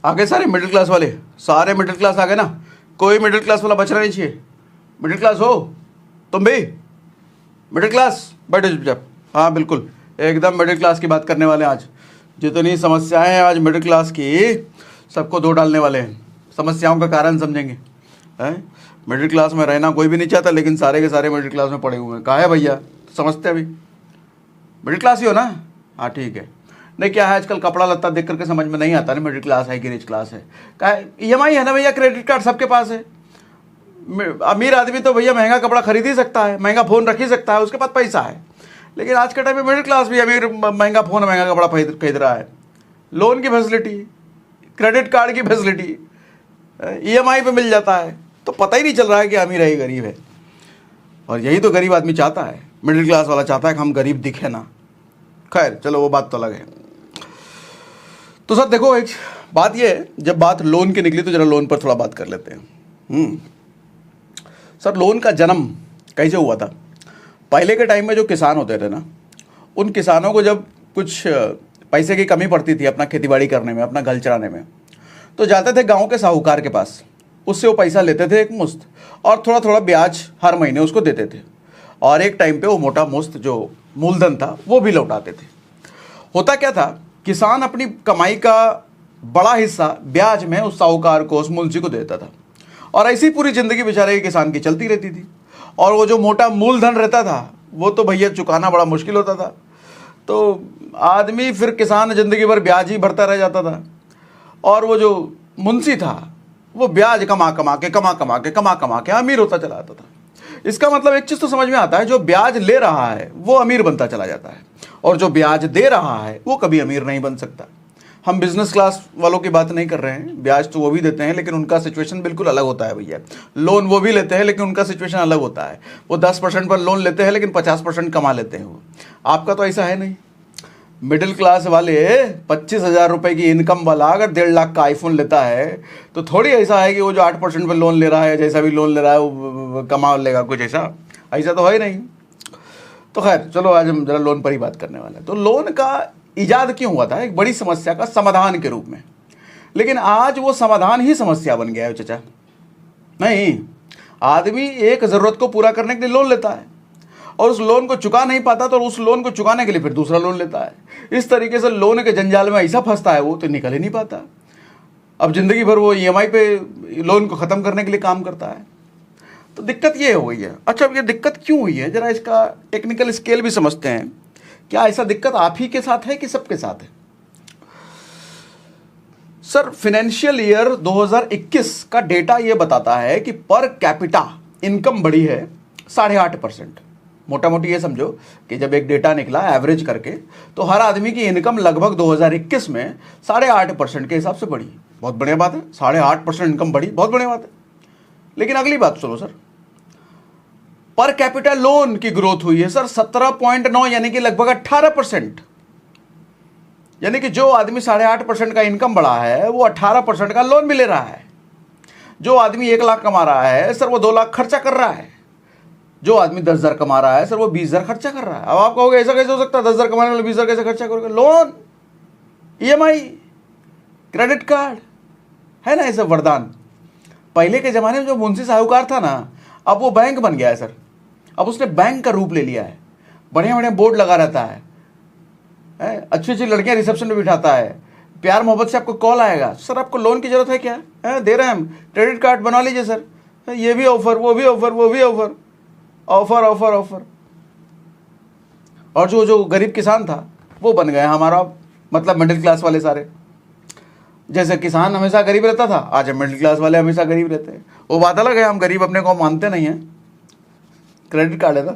आ गए सारे middle class वाले, सारे मिडिल क्लास आ गए ना, कोई मिडिल क्लास वाला बचना नहीं चाहिए। मिडिल क्लास हो तुम भी, मिडिल क्लास बैठो चुपचाप। हाँ बिल्कुल, एकदम मिडिल क्लास की बात करने वाले हैं आज। जितनी समस्याएं हैं आज मिडिल क्लास की, सबको धो डालने वाले हैं, समस्याओं का कारण समझेंगे। हैं, मिडिल क्लास में रहना कोई भी नहीं चाहता, लेकिन सारे के सारे मिडिल क्लास में पड़े हुए हैं। कहा है भैया, समझते अभी मिडिल क्लास ही हो ना? हाँ ठीक है। नहीं क्या है, आजकल कपड़ा लत्ता देख करके समझ में नहीं आता ना मिडिल क्लास है कि रिच क्लास है। क्या है, EMI है ना भैया, क्रेडिट कार्ड सबके पास है। अमीर आदमी तो भैया महंगा कपड़ा खरीद ही सकता है, महंगा फ़ोन रख ही सकता है, उसके पास पैसा है। लेकिन आज के टाइम में मिडिल क्लास भी अमीर महंगा फ़ोन महंगा कपड़ा खरीद रहा है। लोन की फैसिलिटी, क्रेडिट कार्ड की फैसिलिटी, EMI पे मिल जाता है, तो पता ही नहीं चल रहा है कि अमीर है गरीब है। और यही तो गरीब आदमी चाहता है, मिडिल क्लास वाला चाहता है कि हम गरीब दिखे ना। खैर चलो वो बात तो अलग है। तो सर देखो, एक बात ये है, जब बात लोन की निकली तो जरा लोन पर थोड़ा बात कर लेते हैं। सर लोन का जन्म कैसे हुआ था? पहले के टाइम में जो किसान होते थे ना, उन किसानों को जब कुछ पैसे की कमी पड़ती थी अपना खेतीबाड़ी करने में, अपना घर चलाने में, तो जाते थे गांव के साहूकार के पास, उससे वो पैसा लेते थे एक मुश्त, और थोड़ा थोड़ा ब्याज हर महीने उसको देते थे, और एक टाइम पे वो मोटा मुश्त जो मूलधन था वो भी लौटाते थे। होता क्या था, किसान अपनी कमाई का बड़ा हिस्सा ब्याज में उस साहूकार को, उस मुंशी को देता था, और ऐसी पूरी ज़िंदगी बेचारे किसान की चलती रहती थी। और वो जो मोटा मूलधन रहता था वो तो भैया चुकाना बड़ा मुश्किल होता था, तो आदमी फिर किसान ज़िंदगी भर ब्याज ही भरता रह जाता था, और वो जो मुंशी था वो ब्याज कमा कमा के अमीर होता चला जाता था। इसका मतलब एक चीज़ तो समझ में आता है, जो ब्याज ले रहा है वो अमीर बनता चला जाता है, और जो ब्याज दे रहा है वो कभी अमीर नहीं बन सकता। हम बिजनेस क्लास वालों की बात नहीं कर रहे हैं, ब्याज तो वो भी देते हैं लेकिन उनका सिचुएशन बिल्कुल अलग होता है भैया। लोन वो भी लेते हैं लेकिन उनका सिचुएशन अलग होता है। वो 10% पर लोन लेते हैं लेकिन 50% कमा लेते हैं वो। आपका तो ऐसा है नहीं। मिडिल क्लास वाले 25,000 रुपये की इनकम वाला अगर 1.5 लाख का आईफोन लेता है, तो थोड़ी ऐसा है कि वो जो 8% पर लोन ले रहा है, जैसा भी लोन ले रहा है वो कमा लेगा कुछ, ऐसा तो है ही नहीं। तो खैर चलो, आज हम जरा लोन पर ही बात करने वाले हैं। तो लोन का इजाद क्यों हुआ था? एक बड़ी समस्या का समाधान के रूप में। लेकिन आज वो समाधान ही समस्या बन गया है चाचा। नहीं, आदमी एक ज़रूरत को पूरा करने के लिए लोन लेता है, और उस लोन को चुका नहीं पाता तो उस लोन को चुकाने के लिए फिर दूसरा लोन लेता है। इस तरीके से लोन के जंजाल में ऐसा फंसता है वो, तो निकल ही नहीं पाता। अब जिंदगी भर वो EMI पे लोन को ख़त्म करने के लिए काम करता है। तो दिक्कत ये हो गई है। अच्छा, अब ये दिक्कत क्यों हुई है, जरा इसका टेक्निकल स्केल भी समझते हैं। क्या ऐसा दिक्कत आप ही के साथ है कि सबके साथ है? सर फाइनेंशियल ईयर 2021 का डेटा ये बताता है कि पर कैपिटा इनकम बढ़ी है 8.5%। मोटा मोटी ये समझो कि जब एक डेटा निकला एवरेज करके, तो हर आदमी की इनकम लगभग 2021 में 8.5% के हिसाब से बढ़ी। बहुत बढ़िया बात है, 8.5% इनकम बढ़ी, बहुत बढ़िया बात है। लेकिन अगली बात सुनो सर, पर कैपिटल लोन की ग्रोथ हुई है सर 17.9, यानी कि लगभग 18%। यानी कि जो आदमी 8.5% का इनकम बढ़ा है वो 18% का लोन भी ले रहा है। जो आदमी 1 लाख कमा रहा है सर वो 2 लाख खर्चा कर रहा है। जो आदमी 10,000 कमा रहा है सर वो 20,000 खर्चा कर रहा है। अब आप कहोगे ऐसा कैसे हो सकता है, 10,000 कमाने वाले 20,000 कैसे खर्चा करोगे? लोन, EMI, क्रेडिट कार्ड है ना, ऐसा वरदान। पहले के ज़माने में जो मुंशी साहूकार था ना, अब वो बैंक बन गया है सर। अब उसने बैंक का रूप ले लिया है। बढ़िया बढ़िया बोर्ड लगा रहता है, अच्छी अच्छी लड़कियां रिसेप्शन में बिठाता है, प्यार मोहब्बत से आपको कॉल आएगा, सर आपको लोन की ज़रूरत है क्या? दे रहे हैं हम, क्रेडिट कार्ड बनवा लीजिए सर, ये भी ऑफर, वो भी ऑफर, वो भी ऑफर, ऑफर ऑफर ऑफर। और जो गरीब किसान था वो बन गया हमारा, मतलब मिडिल क्लास वाले सारे। जैसे किसान हमेशा गरीब रहता था, आज मिडिल क्लास वाले हमेशा गरीब रहते हैं। वो बात अलग है, हम गरीब अपने को मानते नहीं हैं। क्रेडिट कार्ड है ना,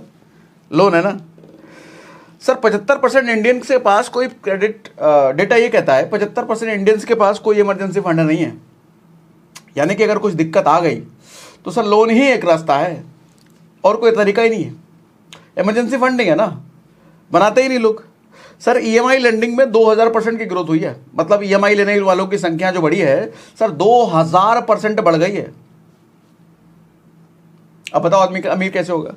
लोन है ना सर। 75% इंडियंस के पास कोई क्रेडिट, डेटा ये कहता है 75% इंडियंस के पास कोई इमरजेंसी फंड नहीं है। यानी कि अगर कुछ दिक्कत आ गई तो सर लोन ही एक रास्ता है, और कोई तरीका ही नहीं है। इमरजेंसी फंड नहीं है ना, बनाते ही नहीं लोग। सर EMI लेंडिंग में 2000% की ग्रोथ हुई है, मतलब EMI लेने वालों की संख्या जो बढ़ी है सर 2000% बढ़ गई है। अब बताओ आदमी अमीर कैसे होगा?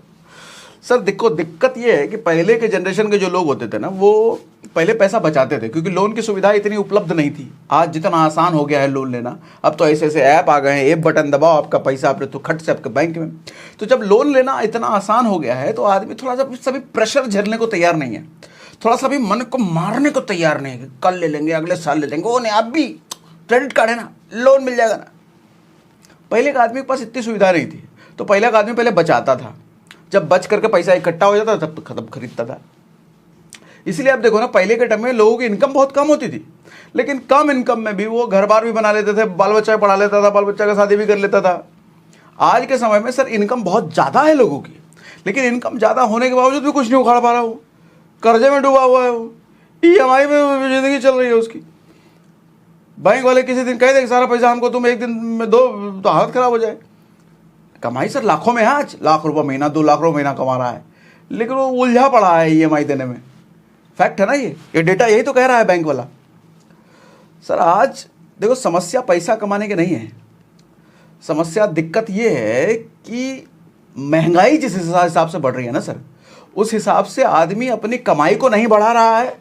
सर देखो दिक्कत ये है कि पहले के जनरेशन के जो लोग होते थे ना, वो पहले पैसा बचाते थे क्योंकि लोन की सुविधा इतनी उपलब्ध नहीं थी। आज जितना आसान हो गया है लोन लेना, अब तो ऐसे ऐसे ऐप आ गए हैं, एक बटन दबाओ आपका पैसा अपने तो खट से आपके बैंक में। तो जब लोन लेना इतना आसान हो गया है तो आदमी थोड़ा सा सभी प्रेशर झेलने को तैयार नहीं है, थोड़ा सा भी मन को मारने को तैयार नहीं है कि कल ले लेंगे, अगले साल ले लेंगे, वो नहीं अब भी क्रेडिट कार्ड है ना, लोन मिल जाएगा ना। पहले के आदमी के पास इतनी सुविधा नहीं थी, तो पहले का आदमी पहले बचाता था, जब बच करके पैसा इकट्ठा हो जाता था तब खत्म खरीदता था। इसलिए आप देखो ना, पहले के टाइम में लोगों की इनकम बहुत कम होती थी, लेकिन कम इनकम में भी वो घर बार भी बना लेते थे, बाल बच्चा पढ़ा लेता था, बाल बच्चा का शादी भी कर लेता था। आज के समय में सर इनकम बहुत ज़्यादा है लोगों की, लेकिन इनकम ज़्यादा होने के बावजूद भी कुछ नहीं उखाड़ पा रहा, वो कर्जे में डूबा हुआ है, वो EMI में जिंदगी चल रही है उसकी। बैंक वाले किसी दिन कह दे सारा पैसा हमको तुम एक दिन में दो तो हालत खराब हो जाए। कमाई सर लाखों में है, आज लाख रुपये महीना, 2 लाख रुपये महीना कमा रहा है, लेकिन वो उलझा पड़ा है EMI देने में। फैक्ट है ना, ये डेटा यही तो कह रहा है बैंक वाला। सर आज देखो समस्या पैसा कमाने की नहीं है, समस्या दिक्कत ये है कि महंगाई जिस हिसाब से बढ़ रही है ना सर, उस हिसाब से आदमी अपनी कमाई को नहीं बढ़ा रहा है,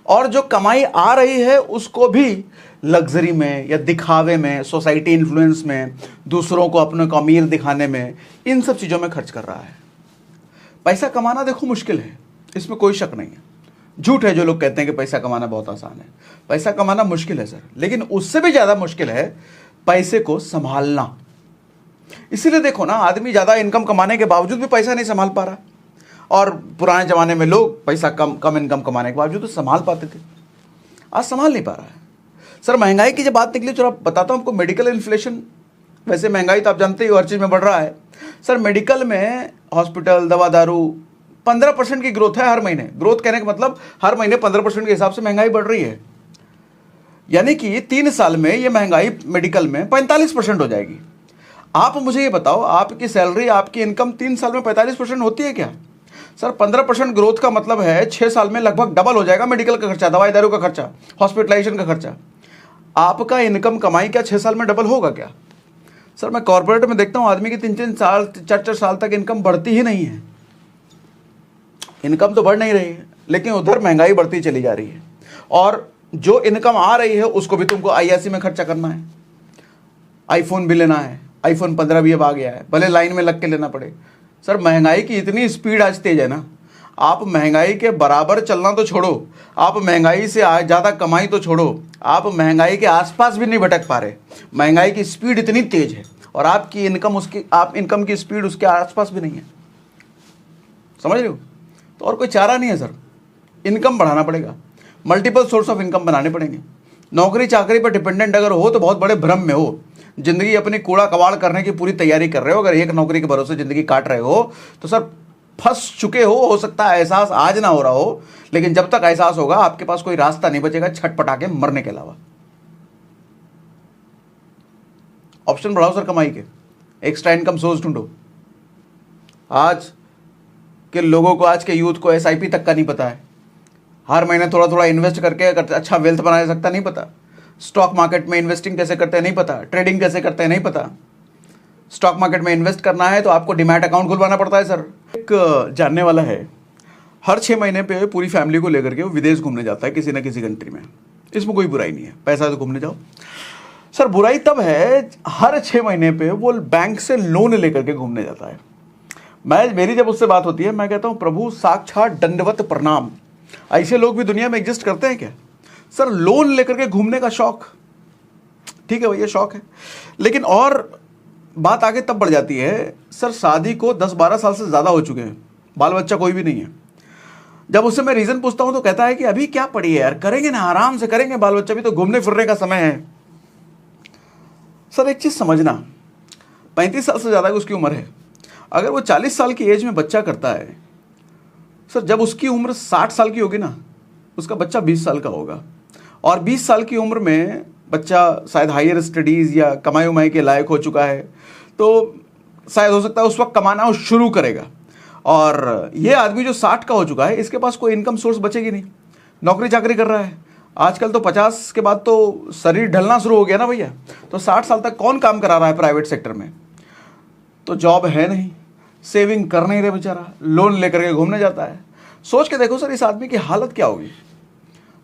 और जो कमाई आ रही है उसको भी लग्जरी में या दिखावे में, सोसाइटी इन्फ्लुएंस में, दूसरों को अपने को अमीर दिखाने में, इन सब चीज़ों में खर्च कर रहा है। पैसा कमाना देखो मुश्किल है, इसमें कोई शक नहीं है, झूठ है जो लोग कहते हैं कि पैसा कमाना बहुत आसान है। पैसा कमाना मुश्किल है सर, लेकिन उससे भी ज़्यादा मुश्किल है पैसे को संभालना। इसीलिए देखो ना, आदमी ज़्यादा इनकम कमाने के बावजूद भी पैसा नहीं संभाल पा रहा, और पुराने ज़माने में लोग पैसा कम इनकम कमाने के बावजूद तो संभाल पाते थे, आज संभाल नहीं पा रहा है। सर महंगाई की जब बात निकली, चलो बताता हूँ आपको, मेडिकल इन्फ्लेशन, वैसे महंगाई तो आप जानते ही हर चीज़ में बढ़ रहा है सर। मेडिकल में हॉस्पिटल, दवा दारू, 15% की ग्रोथ है हर महीने। ग्रोथ कहने का मतलब हर महीने 15% के हिसाब से महंगाई बढ़ रही है, यानी कि 3 साल में ये महंगाई मेडिकल में 45% हो जाएगी। आप मुझे ये बताओ, आपकी सैलरी, आपकी इनकम 3 साल में 45% होती है क्या? सर 15% ग्रोथ का मतलब है 6 साल में लगभग डबल हो जाएगा मेडिकल का खर्चा, दवाई दारू का खर्चा, हॉस्पिटलाइजेशन का खर्चा। आपका इनकम कमाई क्या 6 साल में डबल होगा क्या? सर मैं कॉर्पोरेट में देखता हूँ आदमी की 3-3 साल, 4-4 साल तक इनकम बढ़ती ही नहीं है। इनकम तो बढ़ नहीं रही है, लेकिन उधर महंगाई बढ़ती चली जा रही है, और जो इनकम आ रही है उसको भी तुमको IIC में खर्चा करना है। आईफोन भी लेना है, iPhone 15 भी अब आ गया है, भले लाइन में लग के लेना पड़े। सर महंगाई की इतनी स्पीड आज तेज है ना, आप महंगाई के बराबर चलना तो छोड़ो, आप महंगाई से ज़्यादा कमाई तो छोड़ो, आप महंगाई के आसपास भी नहीं भटक पा रहे। महंगाई की स्पीड इतनी तेज है, और आपकी इनकम आप इनकम की स्पीड उसके आसपास भी नहीं है। समझ रहे हो? तो और कोई चारा नहीं है सर, इनकम बढ़ाना पड़ेगा, मल्टीपल सोर्स ऑफ इनकम बनाने पड़ेंगे। नौकरी चाकरी पर डिपेंडेंट अगर हो तो बहुत बड़े भ्रम में हो, जिंदगी अपनी कूड़ा कबाड़ करने की पूरी तैयारी कर रहे हो। अगर एक नौकरी के भरोसे जिंदगी काट रहे हो तो सर फंस चुके हो सकता है एहसास आज ना हो रहा हो, लेकिन जब तक एहसास होगा आपके पास कोई रास्ता नहीं बचेगा छटपटा के मरने के अलावा। ऑप्शन बढ़ाओ सर कमाई के, एक्स्ट्रा इनकम सोर्स ढूंढो। आज के लोगों को, आज के यूथ को SIP तक का नहीं पता है, हर महीने थोड़ा थोड़ा इन्वेस्ट करके अच्छा वेल्थ बना सकता नहीं पता, स्टॉक मार्केट में इन्वेस्टिंग कैसे करते हैं नहीं पता, ट्रेडिंग कैसे करते हैं नहीं पता। स्टॉक मार्केट में इन्वेस्ट करना है तो आपको डीमैट अकाउंट खुलवाना पड़ता है सर। एक जानने वाला है, हर 6 महीने पे पूरी फैमिली को लेकर के वो विदेश घूमने जाता है किसी ना किसी कंट्री में। इसमें कोई बुराई नहीं है, पैसा तो घूमने जाओ। सर बुराई तब है हर 6 महीने पे वो बैंक से लोन लेकर के घूमने जाता है। मेरी जब उससे बात होती है मैं कहता हूँ प्रभु साक्षात दंडवत प्रणाम, ऐसे लोग भी दुनिया में एग्जिस्ट करते हैं क्या? सर लोन लेकर के घूमने का शौक, ठीक है भैया शौक है, लेकिन और बात आगे तब बढ़ जाती है सर शादी को 10-12 साल से ज़्यादा हो चुके हैं, बाल बच्चा कोई भी नहीं है। जब उससे मैं रीज़न पूछता हूँ तो कहता है कि अभी क्या पड़ी है यार, करेंगे ना, आराम से करेंगे, बाल बच्चा भी तो घूमने फिरने का समय है। सर एक चीज़ समझना, 35 साल से ज़्यादा की उसकी उम्र है, अगर वो 40 साल की एज में बच्चा करता है सर, जब उसकी उम्र 60 साल की होगी ना, उसका बच्चा 20 साल का होगा, और 20 साल की उम्र में बच्चा शायद हायर स्टडीज़ या कमाई उमाई के लायक हो चुका है, तो शायद हो सकता है उस वक्त कमाना शुरू करेगा। और ये आदमी जो 60 का हो चुका है, इसके पास कोई इनकम सोर्स बचेगी नहीं, नौकरी चाकरी कर रहा है। आजकल तो 50 के बाद तो शरीर ढलना शुरू हो गया ना भैया, तो 60 साल तक कौन काम करा रहा है प्राइवेट सेक्टर में? तो जॉब है नहीं, सेविंग कर नहीं रहे बेचारा, लोन लेकर के घूमने जाता है। सोच के देखो सर इस आदमी की हालत क्या होगी।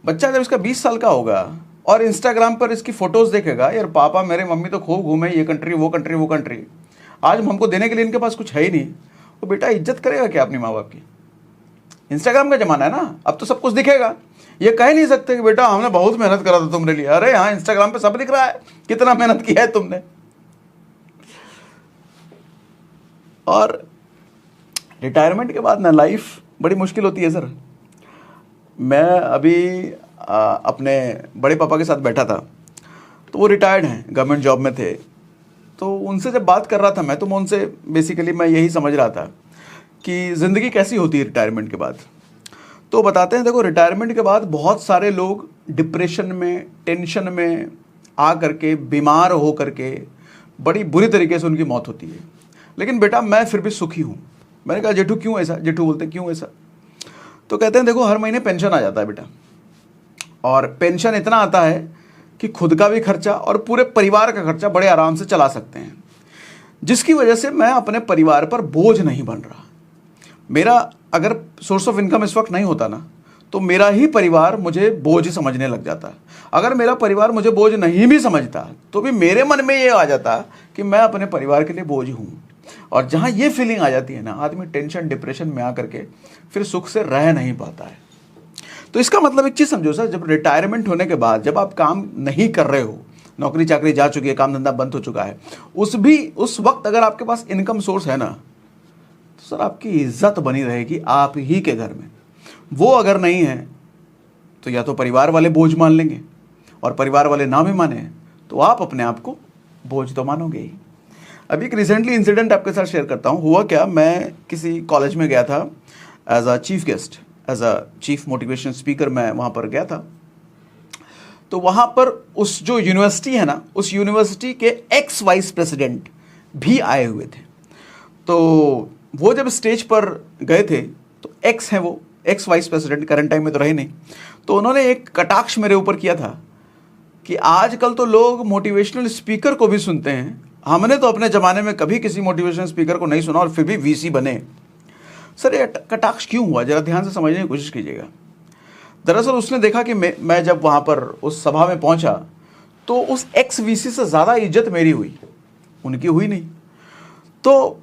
बच्चा जब इसका 20 साल का होगा और इंस्टाग्राम पर इसकी फोटोज़ देखेगा, यार पापा मेरे मम्मी तो खूब घूमे, ये कंट्री वो कंट्री वो कंट्री, आज हमको देने के लिए इनके पास कुछ है ही नहीं। वो बेटा इज्जत करेगा क्या अपनी माँ बाप की? इंस्टाग्राम का ज़माना है ना, अब तो सब कुछ दिखेगा। ये कह नहीं सकते कि बेटा हमने बहुत मेहनत करा था तुम्हारे लिए। अरे हाँ, इंस्टाग्राम पे सब दिख रहा है कितना मेहनत किया है तुमने। और रिटायरमेंट के बाद ना लाइफ बड़ी मुश्किल होती है सर। मैं अभी अपने बड़े पापा के साथ बैठा था, तो वो रिटायर्ड हैं, गवर्नमेंट जॉब में थे। तो उनसे जब बात कर रहा था मैं, तो मैं उनसे बेसिकली मैं यही समझ रहा था कि ज़िंदगी कैसी होती है रिटायरमेंट के बाद। तो बताते हैं देखो, रिटायरमेंट के बाद बहुत सारे लोग डिप्रेशन में, टेंशन में आ करके, बीमार हो करके बड़ी बुरी तरीके से उनकी मौत होती है। लेकिन बेटा मैं फिर भी सुखी हूँ। मैंने कहा जेठू क्यों ऐसा? जेठू बोलते क्यों ऐसा? तो कहते हैं देखो हर महीने पेंशन आ जाता है बेटा, और पेंशन इतना आता है कि खुद का भी खर्चा और पूरे परिवार का खर्चा बड़े आराम से चला सकते हैं, जिसकी वजह से मैं अपने परिवार पर बोझ नहीं बन रहा। मेरा अगर सोर्स ऑफ इनकम इस वक्त नहीं होता ना, तो मेरा ही परिवार मुझे बोझ समझने लग जाता। अगर मेरा परिवार मुझे बोझ नहीं भी समझता, तो भी मेरे मन में ये आ जाता कि मैं अपने परिवार के लिए बोझ हूँ। और जहाँ ये फीलिंग आ जाती है ना, आदमी टेंशन डिप्रेशन में आ करके फिर सुख से रह नहीं पाता है। तो इसका मतलब एक चीज़ समझो सर, जब रिटायरमेंट होने के बाद जब आप काम नहीं कर रहे हो, नौकरी चाकरी जा चुकी है, काम धंधा बंद हो चुका है, उस वक्त अगर आपके पास इनकम सोर्स है ना, तो सर आपकी इज्जत बनी रहेगी आप ही के घर में। वो अगर नहीं है तो या तो परिवार वाले बोझ मान लेंगे, और परिवार वाले ना भी माने तो आप अपने आप को बोझ तो मानोगे ही। अभी एक रिसेंटली इंसिडेंट आपके साथ शेयर करता हूँ। हुआ क्या, मैं किसी कॉलेज में गया था as a chief guest, as a chief motivation speaker मैं वहाँ पर गया था। तो वहाँ पर उस जो यूनिवर्सिटी है ना, उस यूनिवर्सिटी के एक्स वाइस प्रेसिडेंट भी आए हुए थे। तो वो जब स्टेज पर गए थे, तो एक्स हैं वो, x vice president, current time में तो रहे नहीं। तो उन्होंने एक कटाक्ष मेरे ऊपर किया था कि आजकल तो लोग मोटिवेशनल स्पीकर को भी सुनते हैं, हमने तो अपने ज़माने में कभी किसी मोटिवेशनल स्पीकर को नहीं सुना और फिर भी वीसी बने। सर ये कटाक्ष क्यों हुआ, जरा ध्यान से समझने की कोशिश कीजिएगा। दरअसल उसने देखा कि मैं जब वहाँ पर उस सभा में पहुँचा, तो उस एक्स वीसी से ज़्यादा इज्जत मेरी हुई, उनकी हुई नहीं। तो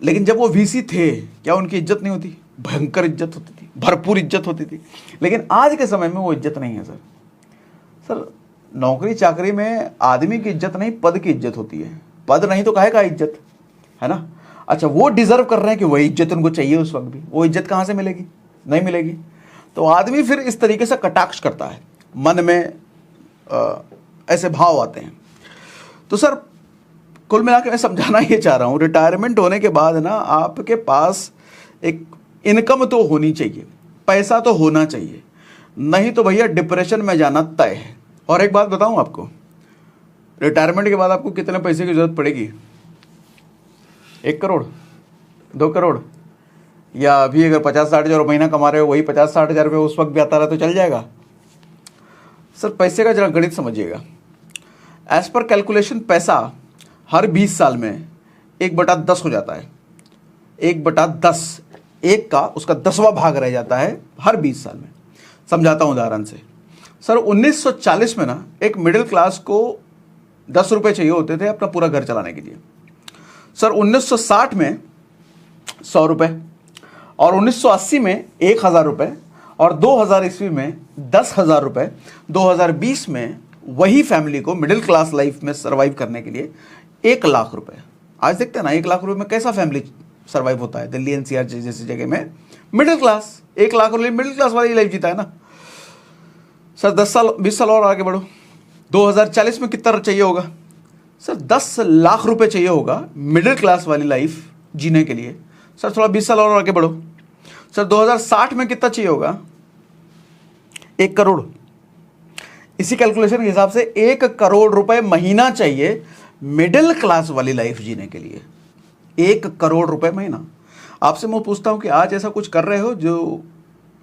लेकिन जब वो वीसी थे, क्या उनकी इज्जत नहीं होती? भयंकर इज्जत होती थी, भरपूर इज्जत होती थी। लेकिन आज के समय में वो इज्जत नहीं है सर नौकरी चाकरी में आदमी की इज्जत नहीं, पद की इज्जत होती है। पद नहीं तो काहे का इज्जत, है ना? अच्छा, वो डिजर्व कर रहे हैं कि वही इज्जत उनको चाहिए उस वक्त भी। वो इज्जत कहाँ से मिलेगी? नहीं मिलेगी। तो आदमी फिर इस तरीके से कटाक्ष करता है, मन में ऐसे भाव आते हैं। तो सर कुल मिला के मैं समझाना ये चाह रहा हूँ, रिटायरमेंट होने के बाद ना आपके पास एक इनकम तो होनी चाहिए, पैसा तो होना चाहिए, नहीं तो भैया डिप्रेशन में जाना तय है। और एक बात बताऊं आपको, रिटायरमेंट के बाद आपको कितने पैसे की जरूरत पड़ेगी? 1 करोड़, 2 करोड़, या अभी अगर 50-60 हज़ार महीना कमा रहे हो, वही 50-60 हज़ार रुपये उस वक्त भी आता रहा तो चल जाएगा? सर पैसे का जरा गणित समझिएगा। एज पर कैलकुलेशन पैसा हर 20 साल में 1/10 हो जाता है। 1/10, एक का उसका 10वां भाग रह जाता है हर 20 साल में। समझाता हूँ उदाहरण से। सर 1940 में ना एक मिडिल क्लास को 10 रुपये चाहिए होते थे अपना पूरा घर चलाने के लिए। सर 1960 में 100 रुपये, और 1980 में 1000 रुपये, और 2000 ईस्वी में 10,000 रुपये, 2020 में वही फैमिली को मिडिल क्लास लाइफ में सर्वाइव करने के लिए 1 लाख रुपये। आज देखते हैं ना 1 लाख रुपये में कैसा फैमिली सर्वाइव होता है। दिल्ली एनसीआर जैसी जगह में मिडिल क्लास 1 लाख रुपये मिडिल क्लास वाली लाइफ जीता है ना। सर 10 साल 20 साल और आगे बढ़ो, 2040 में कितना चाहिए होगा? सर 10 लाख रुपए चाहिए होगा मिडिल क्लास वाली लाइफ जीने के लिए। सर थोड़ा 20 साल और आगे बढ़ो, सर 2060 में कितना चाहिए होगा? 1 करोड़। इसी कैलकुलेशन के हिसाब से 1 करोड़ रुपए महीना चाहिए मिडिल क्लास वाली लाइफ जीने के लिए। 1 करोड़ रुपए महीना। आपसे मैं पूछता हूं कि आज ऐसा कुछ कर रहे हो जो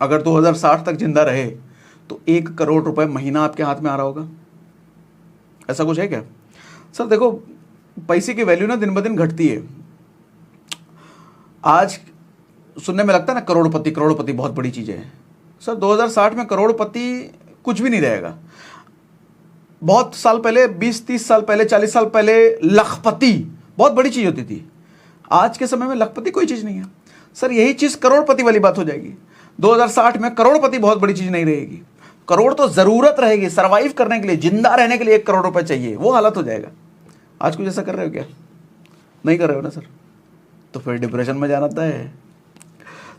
अगर 2060 तक जिंदा रहे तो 1 करोड़ रुपए महीना आपके हाथ में आ रहा होगा? ऐसा कुछ है क्या? सर देखो पैसे की वैल्यू ना दिन ब दिन घटती है। आज सुनने में लगता है ना करोड़पति करोड़पति बहुत बड़ी चीज़ है। सर 2060 में करोड़पति कुछ भी नहीं रहेगा। बहुत साल पहले, 20-30 साल पहले, 40 साल पहले लखपति बहुत बड़ी चीज़ होती थी। आज के समय में लखपति कोई चीज़ नहीं है। सर यही चीज़ करोड़पति वाली बात हो जाएगी। 2060 में करोड़पति बहुत बड़ी चीज़ नहीं रहेगी। करोड़ तो ज़रूरत रहेगी सर्वाइव करने के लिए, जिंदा रहने के लिए 1 करोड़ रुपए चाहिए, वो हालत हो जाएगा। आज कुछ ऐसा कर रहे हो क्या? नहीं कर रहे हो ना सर, तो फिर डिप्रेशन में जाना तय है।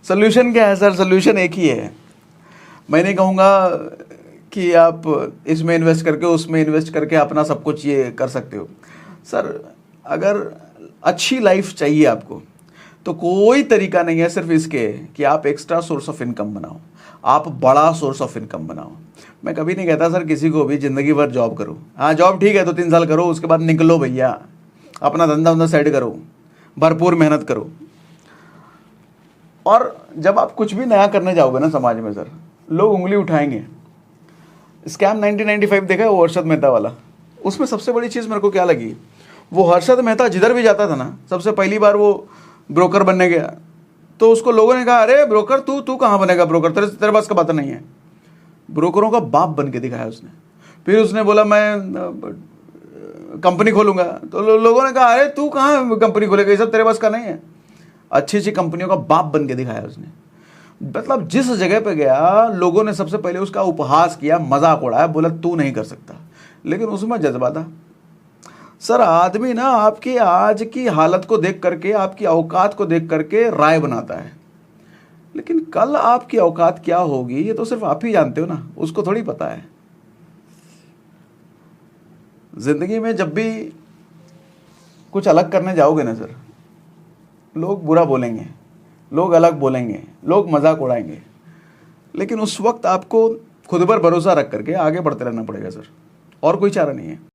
सोल्यूशन क्या है सर? सोल्यूशन एक ही है। मैं नहीं कहूँगा कि आप इसमें इन्वेस्ट करके उसमें इन्वेस्ट करके अपना सब कुछ ये कर सकते हो। सर अगर अच्छी लाइफ चाहिए आपको तो कोई तरीका नहीं है सिर्फ इसके कि आप एक्स्ट्रा सोर्स ऑफ इनकम बनाओ, आप बड़ा सोर्स ऑफ इनकम बनाओ। मैं कभी नहीं कहता सर किसी को भी ज़िंदगी भर जॉब करो। हाँ जॉब ठीक है 2-3 साल करो, उसके बाद निकलो भैया, अपना धंधा वंधा सेट करो, भरपूर मेहनत करो। और जब आप कुछ भी नया करने जाओगे ना समाज में सर, लोग उंगली उठाएंगे। स्कैम 1995 देखा है वो हर्षद मेहता वाला? उसमें सबसे बड़ी चीज़ मेरे को क्या लगी, वो हर्षद मेहता जिधर भी जाता था ना, सबसे पहली बार वो ब्रोकर बनने गया तो उसको लोगों ने कहा अरे ब्रोकर तू कहाँ बनेगा ब्रोकर, तेरे पास का बात नहीं है। ब्रोकरों का बाप बन के दिखाया उसने। फिर उसने बोला मैं कंपनी खोलूंगा, तो लोगों ने कहा अरे तू कहाँ कंपनी खोलेगा, ये सब तेरे पास का नहीं है। अच्छी अच्छी कंपनियों का बाप बन के दिखाया उसने। मतलब जिस जगह पे गया लोगों ने सबसे पहले उसका उपहास किया, मजाक उड़ाया, बोला तू नहीं कर सकता, लेकिन उसमें जज्बा था। सर आदमी ना आपकी आज की हालत को देख करके, आपकी औकात को देख करके राय बनाता है, लेकिन कल आपकी औकात क्या होगी ये तो सिर्फ आप ही जानते हो ना, उसको थोड़ी पता है। जिंदगी में जब भी कुछ अलग करने जाओगे ना सर, लोग बुरा बोलेंगे, लोग अलग बोलेंगे, लोग मजाक उड़ाएंगे, लेकिन उस वक्त आपको खुद पर भरोसा रख करके आगे बढ़ते रहना पड़ेगा सर, और कोई चारा नहीं है।